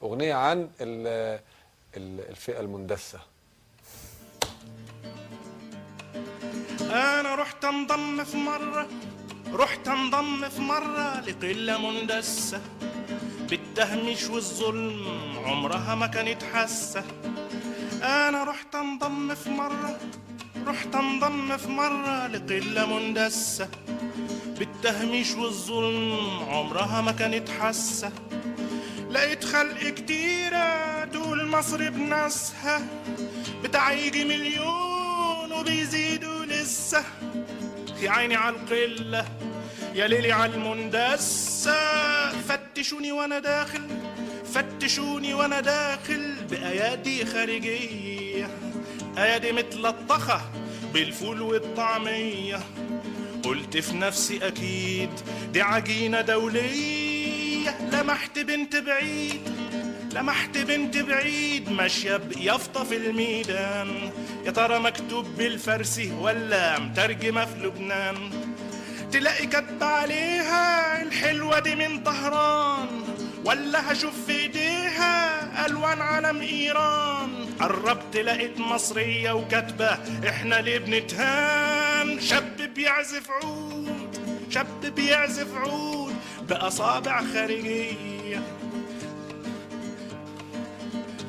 اغنيه عن الفئه المندسه. انا رحت انضم في مرة لقلة مندسة، بالتهميش والظلم عمرها ما كانت حاسة. انا رحت انضم في مرة لقلة مندسة، بالتهميش والظلم عمرها ما كانت حاسة. لقيت خلق كتيرة تقول مصر بناسها، بتاع يجي مليون وبيزيدوا لسه. يا عيني على القلة يا ليلي على المندسة، فتشوني وانا داخل بأيادي خارجية، أيادي متلطخة بالفول والطعمية. قلت في نفسي أكيد دي عجينة دولية. لمحت بنت بعيد ماشية بيافطة في الميدان، يا ترى مكتوب بالفارسي ولا مترجمة في لبنان. تلاقي كاتبة عليها الحلوة دي من طهران، ولا هشوف في ايديها ألوان علم إيران. قربت لقيت مصرية وكاتبة احنا ليه بنتهان. شاب بيعزف عود بأصابع خارجية.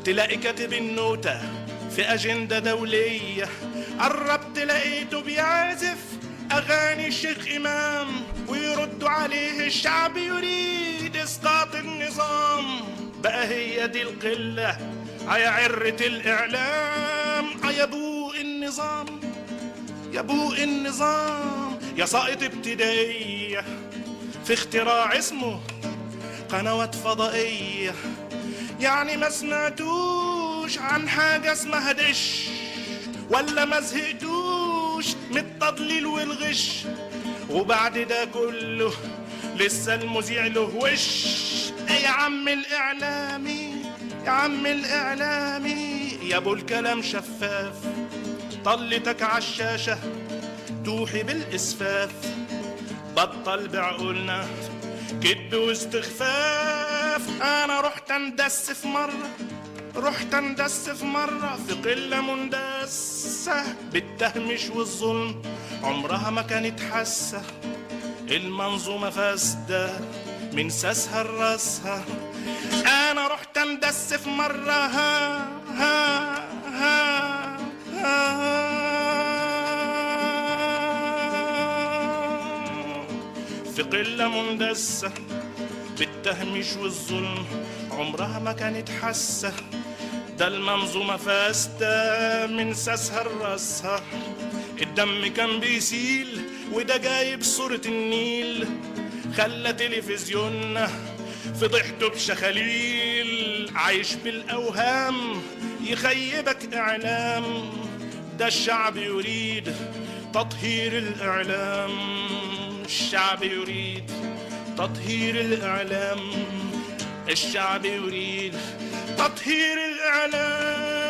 تلاقي كاتب النوتة في أجندة دولية. قربت لقيته بيعزف أغاني الشيخ إمام، ويردوا عليه الشعب يريد إسقاط النظام. بقى هي دي القلة يا عرة الإعلام. يا بوق النظام يا ساقط ابتدائية، في اختراع اسمه قنوات فضائية. يعني ما سمعتوش عن حاجة اسمها دش، ولا ما زهقتوش من التضليل والغش. وبعد ده كله لسه المذيع له وش. يا عم الإعلامي يا ابو الكلام شفاف، طلتك عالشاشة توحي بالإسفاف. بطل بعقولنا كدب واستخفاف. أنا رحت اندس في مرة في قلة مندسة، بالتهميش والظلم عمرها ما كانت حاسة. المنظومة فاسدة من ساسها لراسها. أنا رحت اندس في مرة في قلة مندسة، بالتهميش والظلم عمرها ما كانت حاسة. ده المنظومة فاسدة من ساسها لراسها. الدم كان بيسيل وده جايب صورة النيل، خلى تلفزيوننا فضحته بشخاليل. عايش بالأوهام يخيبك إعلام، ده الشعب يريد تطهير الإعلام. الشعب يريد تطهير الإعلام، الشعب يريد تطهير الإعلام.